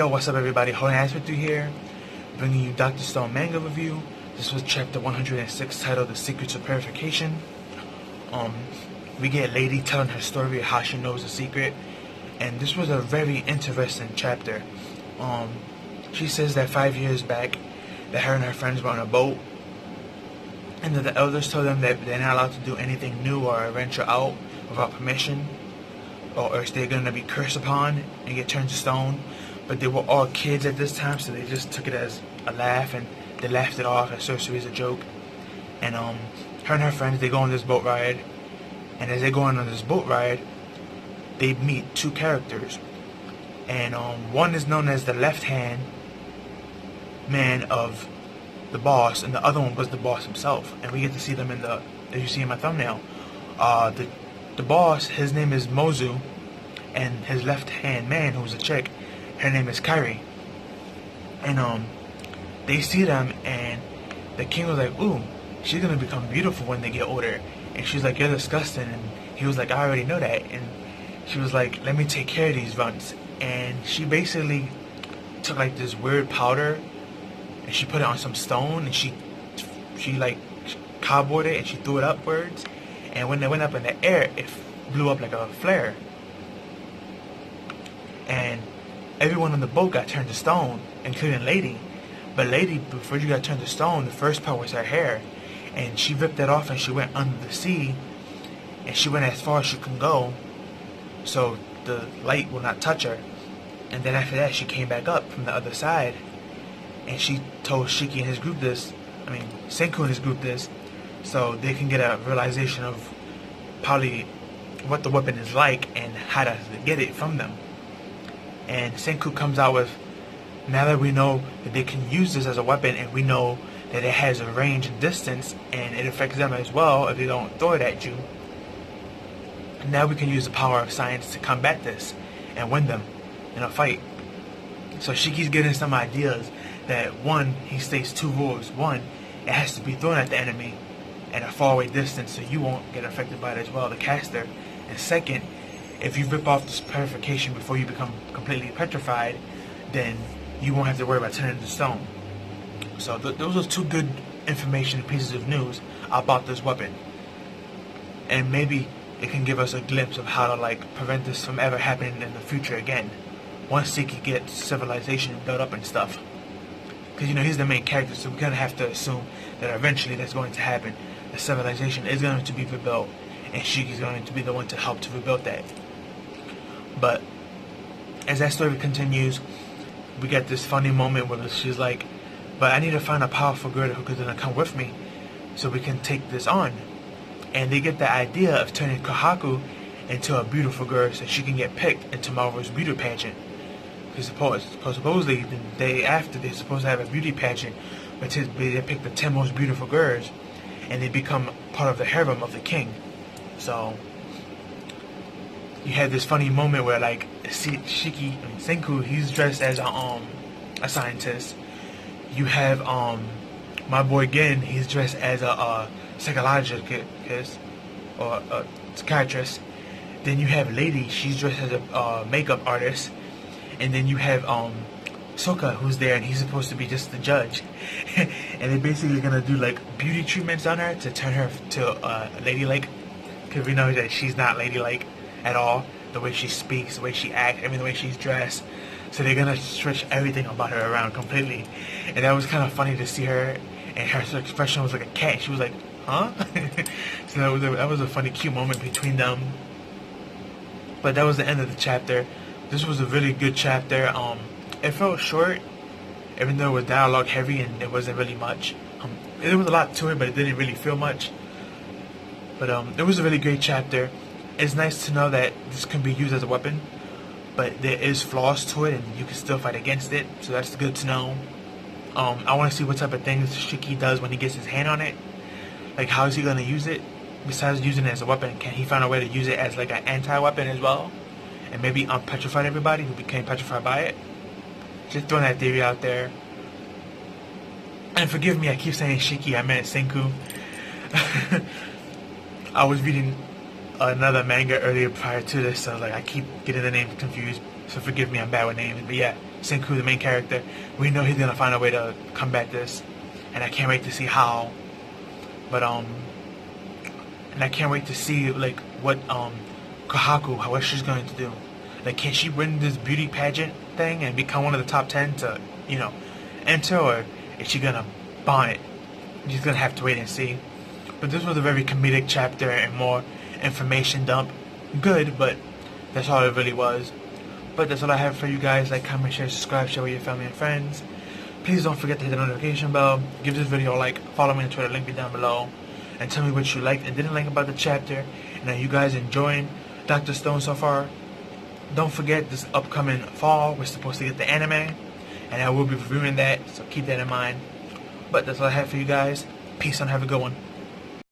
Yo, what's up everybody, Holding Hands with you here, bringing you Dr. Stone manga review. This was chapter 106 titled The Secrets of Purification. We get Lady telling her story of how she knows the secret, and this was a very interesting chapter. She says that 5 years back, that her and her friends were on a boat, and that the elders told them that they're not allowed to do anything new or venture out without permission, or else they're going to be cursed upon and get turned to stone. But they were all kids at this time, so they just took it as a laugh, and they laughed it off as sorcery as a joke. And her and her friends, they go on this boat ride, and as they go on this boat ride, they meet two characters. And one is known as the left hand man of the boss, and the other one was the boss himself. And we get to see them in the, as you see in my thumbnail. The boss, his name is Mozu, and his left hand man, who's a chick, her name is Kairi. And they see them, and the king was like, ooh, she's gonna become beautiful when they get older. And she's like, you're disgusting. And he was like, I already know that. And she was like, let me take care of these runts. And she basically took like this weird powder, and she put it on some stone, and she like cardboarded it, and she threw it upwards. And when they went up in the air, it blew up like a flare. And everyone on the boat got turned to stone, including Lady. But Lady, before she got turned to stone, the first part was her hair. And she ripped that off, and she went under the sea. And she went as far as she can go, so the light will not touch her. And then after that, she came back up from the other side. And she told Shiki and his group this, Senku and his group this, so they can get a realization of probably what the weapon is like and how to get it from them. And Senku comes out with, now that we know that they can use this as a weapon, and we know that it has a range and distance, and it affects them as well if they don't throw it at you, now we can use the power of science to combat this and win them in a fight. So Shiki's getting some ideas that, one, he states two rules. One, it has to be thrown at the enemy at a faraway distance, so you won't get affected by it as well, the caster. And second, if you rip off this purification before you become completely petrified, then you won't have to worry about turning into stone. So those are two good information pieces of news about this weapon. And maybe it can give us a glimpse of how to like prevent this from ever happening in the future again, once Shiki gets civilization built up and stuff. Because he's the main character, so we're gonna have to assume that eventually that's going to happen. The civilization is going to be rebuilt, and Shiki's going to be the one to help to rebuild that. But as that story continues, we get this funny moment where she's like, but I need to find a powerful girl who's gonna come with me so we can take this on. And they get the idea of turning Kohaku into a beautiful girl so she can get picked in tomorrow's beauty pageant. Because supposedly the day after they're supposed to have a beauty pageant, but they pick the 10 most beautiful girls, and they become part of the harem of the king. So you had this funny moment where like Senku, he's dressed as a scientist. You have my boy Gen, he's dressed as a psychologist or a psychiatrist. Then you have Lady, she's dressed as a makeup artist. And then you have Soka, who's there, and he's supposed to be just the judge. And they're basically gonna do like beauty treatments on her to turn her to ladylike, because we know that she's not ladylike at all. The way she speaks, the way she acts, the way she's dressed. So they're gonna switch everything about her around completely. And that was kind of funny to see her, and her expression was like a cat. She was like, huh? So that was a funny, cute moment between them. But that was the end of the chapter. This was a really good chapter. It felt short, even though it was dialogue heavy and there wasn't really much. There was a lot to it, but it didn't really feel much. But it was a really great chapter. It's nice to know that this can be used as a weapon, but there is flaws to it, and you can still fight against it. So that's good to know. I want to see what type of things Shiki does when he gets his hand on it. Like, how is he going to use it? Besides using it as a weapon, can he find a way to use it as like an anti-weapon as well? And maybe unpetrified everybody who became petrified by it. Just throwing that theory out there. And forgive me, I keep saying Shiki, I meant Senku. I was reading another manga earlier prior to this, so like I keep getting the names confused. So forgive me, I'm bad with names. But yeah, Senku, the main character. We know he's gonna find a way to combat this, and I can't wait to see how. But and I can't wait to see like what Kohaku, what she's going to do. Like, can she win this beauty pageant thing and become one of the top 10 to, you know, enter, or is she gonna bomb it? You're just gonna have to wait and see. But this was a very comedic chapter and more information dump. Good, but that's all it really was. But that's all I have for you guys. Like, comment, share, subscribe, share with your family and friends. Please don't forget to hit the notification bell. Give this video a like. Follow me on Twitter, link me down below. And tell me what you liked and didn't like about the chapter. And are you guys enjoying Dr. Stone so far? Don't forget, this upcoming fall, we're supposed to get the anime. And I will be reviewing that, so keep that in mind. But that's all I have for you guys. Peace and have a good one.